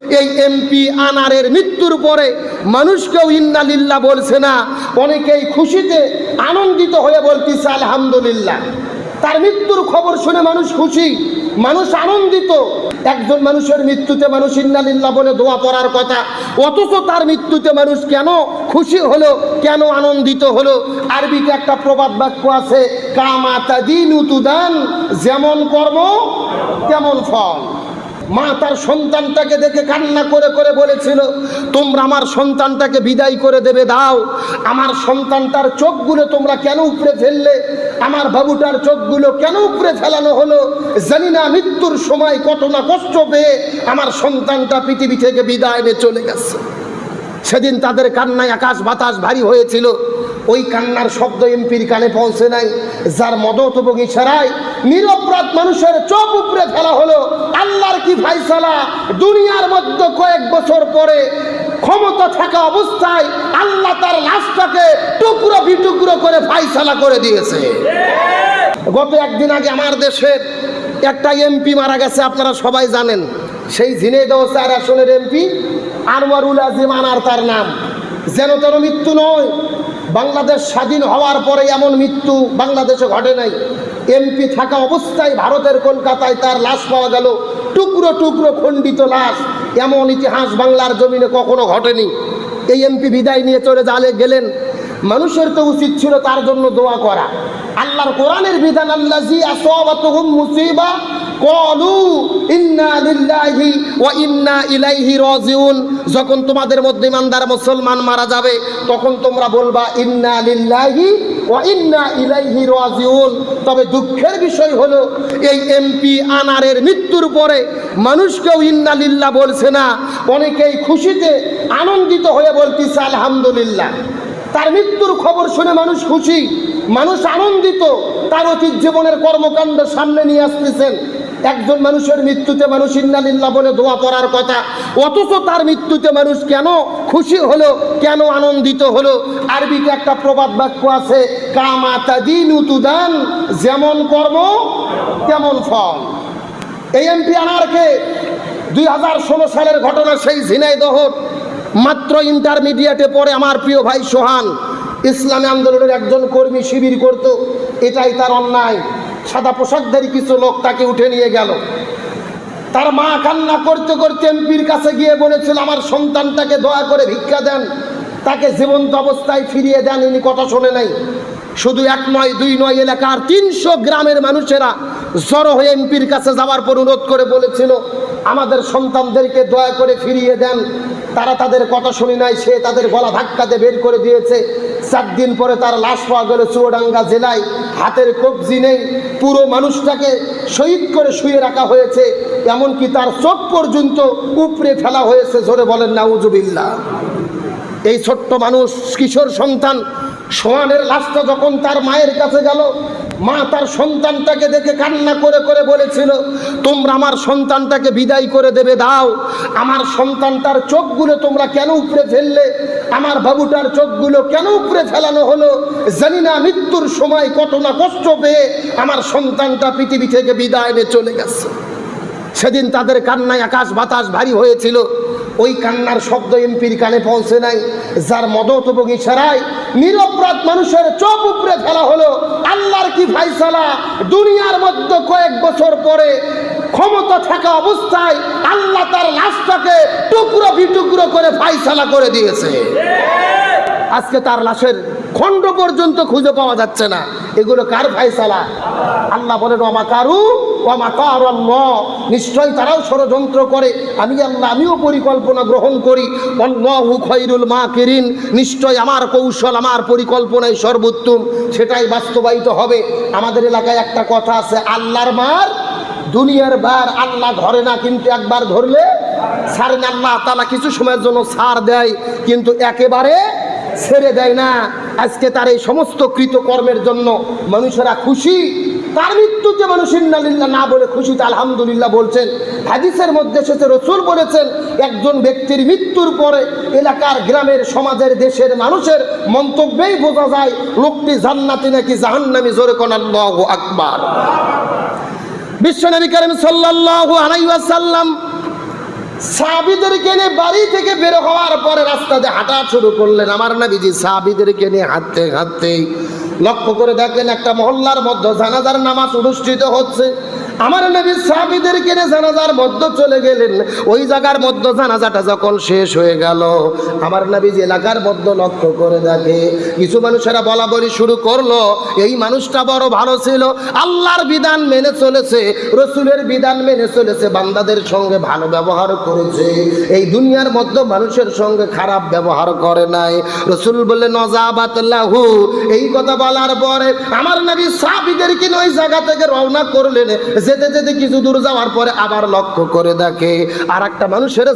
এই এমপি আনারের মৃত্যুর পরে মানুষ কেউ ইন্না লিল্লাহ বলছে না, অনেকেই খুশিতে আনন্দিত হয়ে বলতেছে আলহামদুলিল্লাহ। তার মৃত্যুর খবর শুনে মানুষ খুশি, মানুষ আনন্দিত। একজন মানুষের মৃত্যুতে মানুষ ইন্না লিল্লাহ বলে দোয়া পড়ার কথা, অথচ তার মৃত্যুতে মানুষ কেন খুশি হলো, কেন আনন্দিত হলো? আরবিতে একটা প্রবাদ বাক্য আছে, কামা তাদিনু তুদান, যেমন কর্ম তেমন ফল। মা তার সন্তানটাকে দেখে কান্না করে করে বলেছিল, তোমরা আমার সন্তানটাকে বিদায় করে দেবে দাও। আমার সন্তানটার চোখগুলো তোমরা কেন উপড়ে ফেললে? আমার বাবুটার চোখগুলো কেন উপড়ে ফেলানো হলো? জানি না মৃত্যুর সময় কত না কষ্ট পেয়ে আমার সন্তানটা পৃথিবী থেকে বিদায় নিয়ে চলে গেছে। সেদিন তাদের কান্নায় আকাশ বাতাস ভারী হয়েছিল। ওই কান্নার শব্দ এমপির কানে পৌঁছে নাই, যার মদত এবং ইশারায় নিরপরাধ মানুষের চোখ উপড়ে ফেলা হলো। আল্লাহর কি ফায়সালা! দুনিয়ার মধ্যে কয়েক বছর পরে ক্ষমতা থাকা অবস্থায় আল্লাহ তার লাশটাকে টুকরো বিটুকরো করে ফায়সালা করে দিয়েছে। গত একদিন আগে আমার দেশের একটা এমপি মারা গেছে, আপনারা সবাই জানেন। সেই ঝিনাইদহ ৪ আসনের এমপি আনোয়ারুল আজিম আনার তার নাম। যেন তেন মৃত্যু নয়, বাংলাদেশ স্বাধীন হওয়ার পরে এমন মৃত্যু বাংলাদেশে ঘটে নাই। এমপি থাকা অবস্থায় ভারতের কলকাতায় তার লাশ পাওয়া গেল, টুকরো টুকরো খণ্ডিত লাশ। এমন ইতিহাস বাংলার জমিনে কখনো ঘটেনি। এই এমপি বিদায় নিয়ে চলে গেলেন। মানুষের তো উচিত ছিল তার জন্য দোয়া করা। আল্লাহর কোরআনের বিধান, আল্লাযী আসাবাতুহুম মুসিবা ক্বালু ইন্না লিল্লাহি ওয়া ইন্না ইলাইহি রাজিউন। যখন তোমাদের মধ্যে ইমানদার মুসলমান মারা যাবে, তখন তোমরা বলবা ইন্না লিল্লাহি ওয়া ইন্না ইলাইহি রাজিউন। তবে দুঃখের বিষয় হলো, এই এমপি আনারের মৃত্যুর পরে মানুষ কেউ ইন্না লিল্লাহ বলছে না, অনেকেই খুশিতে আনন্দিত হয়ে বলতেছে আলহামদুলিল্লাহ। তার মৃত্যুর খবর শুনে মানুষ খুশি, মানুষ আনন্দিত। তার অতীত জীবনের কর্মকাণ্ড সামনে নিয়ে আসতেছেন। একজন মানুষের মৃত্যুতে মানুষ ইন্না লিল্লাহ বলে দোয়া পড়ার কথা, অথচ তার মৃত্যুতে মানুষ কেন খুশি হলো, কেন আনন্দিত হলো? আরবিতে একটা প্রবাদ বাক্য আছে, কামা তাদিনু তুদান, যেমন কর্ম তেমন ফল। এই এমপি আনারকে 2016 সালের ঘটনা, সেই ঝিনাইদহ মাত্র ইন্টারমিডিয়েটে পড়ে আমার প্রিয় ভাই সোহান ইসলামী আন্দোলনের একজন কর্মী শিবির করত। এটাই তার অন্যায়। সাদা পোশাকধারী কিছু লোক তাকে উঠে নিয়ে গেল। তার মা কান্না করতে করতে এমপির কাছে গিয়ে বলেছিল, আমার সন্তানটাকে দয়া করে ভিক্ষা দেন, তাকে জীবন্ত অবস্থায় ফিরিয়ে দেন। ইনি কথা শোনে নাই। শুধু 1 নয় 2 নয়, এলাকার 300 গ্রামের মানুষেরা জড়ো হয়ে এমপির কাছে যাওয়ার পর অনুরোধ করে বলেছিল, আমাদের সন্তানদেরকে দয়া করে ফিরিয়ে দেন। তারা তাদের কথা শুনি নাই, সে তাদের গলা ধাক্কাতে বের করে দিয়েছে। 4 দিন পরে তার লাশ পাওয়া গেল চুয়াডাঙ্গা জেলায়। হাতের কবজি নেই, পুরো মানুষটাকে শহীদ করে শুয়ে রাখা হয়েছে। এমনকি তার চোখ পর্যন্ত উপড়ে ফেলা হয়েছে। জোরে বলেন নাউজুবিল্লাহ। এই ছোট্ট মানুষ, কিশোর সন্তান সোহানের লাশটা যখন তার মায়ের কাছে গেল, মা তার সন্তানটাকে দেখে কান্না করে করে বলেছিল, তোমরা আমার সন্তানটাকে বিদায় করে দেবে দাও। আমার সন্তানটার চোখগুলো তোমরা কেন উপড়ে ফেললে? আমার বাবুটার চোখগুলো কেন উপড়ে ফেলানো হলো? জানি না মৃত্যুর সময় কত না কষ্ট পেয়ে আমার সন্তানটা পৃথিবী থেকে বিদায় নিয়ে চলে গেছে। সেদিন তাদের কান্নায় আকাশ বাতাস ভারী হয়েছিল। ওই কান্নার শব্দ এমপির কানে পৌঁছে নাই, যার মদত এবং ইশারায় নিরপরাধ মানুষের চোখ উপড়ে ফেলা হলো। আল্লাহর কি ফায়সালা! দুনিয়ার মধ্যে কয়েক বছর পরে ক্ষমতা থাকা অবস্থায় আল্লাহ তার লাশটাকে টুকরো বিটুকরো করে ফায়সালা করে দিয়েছে। আজকে তার লাশের খণ্ড পর্যন্ত খুঁজে পাওয়া যাচ্ছে না। এগুলো কার ফায়সালা? আল্লাহ বলেন, ওয়ামাকারু ওয়ামাকারাল্লাহ, নিশ্চয় তারাও ষড়যন্ত্র করে, আমি আল্লাহ আমিও পরিকল্পনা গ্রহণ করি। আল্লাহু খায়রুল মাকিরিন, নিশ্চয় আমার কৌশল, আমার পরিকল্পনাই সর্বোত্তম, সেটাই বাস্তবায়িত হবে। আমাদের এলাকায় একটা কথা আছে, আল্লাহর মার দুনিয়ার বার। আল্লাহ ধরে না, কিন্তু একবার ধরলে ছাড়ে না। আল্লাহ তাআলা কিছু সময়ের জন্য ছাড় দেয়, কিন্তু একেবারে ছেড়ে দেয় না। আজকে তার এই সমস্ত কৃতকর্মের জন্য মানুষেরা খুশি। তার মৃত্যুতে মানুষ ইন্না লিল্লাহ না বলে খুশিতে আলহামদুলিল্লাহ বলছেন। হাদিসের মধ্যে এসেছে, রাসূল বলেছেন, একজন ব্যক্তির মৃত্যুর পরে এলাকার, গ্রামের, সমাজের, দেশের মানুষের মন্তব্যেই বোঝা যায় লোকটি জান্নাতি নাকি জাহান্নামী। জোরে কোন আল্লাহু আকবার। বিশ্বনবী করিম সাল্লাল্লাহু আলাইহি ওয়াসাল্লাম সাহাবীদেরকে নিয়ে বাড়ি থেকে বের হওয়ার পরে রাস্তাতে হাঁটা শুরু করলেন। আমার নবীজি সাহাবীদেরকে নিয়ে হাঁটতে হাঁটতে লক্ষ্য করে দেখলেন একটা মহল্লার মধ্যে জানাজার নামাজ অনুষ্ঠিত হচ্ছে। আমার নবী সাহাবীদেরকে নিয়ে জানাজার মধ্যে চলে গেলেন। ওই জায়গার মধ্যে জানাজাটা যখন শেষ হয়ে গেল, আমার নবী যে এলাকার মধ্যে লক্ষ্য করে দেখে কিছু মানুষেরা বলা বলি শুরু করলো, এই মানুষটা বড় ভালো ছিল, আল্লাহর বিধান মেনে চলেছে, রসুলের বিধান মেনে চলেছে, বান্দাদের সঙ্গে ভালো ব্যবহার করেছে, এই দুনিয়ার মধ্যে মানুষের সঙ্গে খারাপ ব্যবহার করে নাই। রসুল বললে নজাবাত লাহু। এই কথা বলার পরে আমার নবী সাহাবীদেরকে নিয়ে ওই জায়গা থেকে রওনা করলেন। যেতে যেতে কিছু দূর যাওয়ার পরে আবার লক্ষ্য করে দেখে আর একটা মানুষের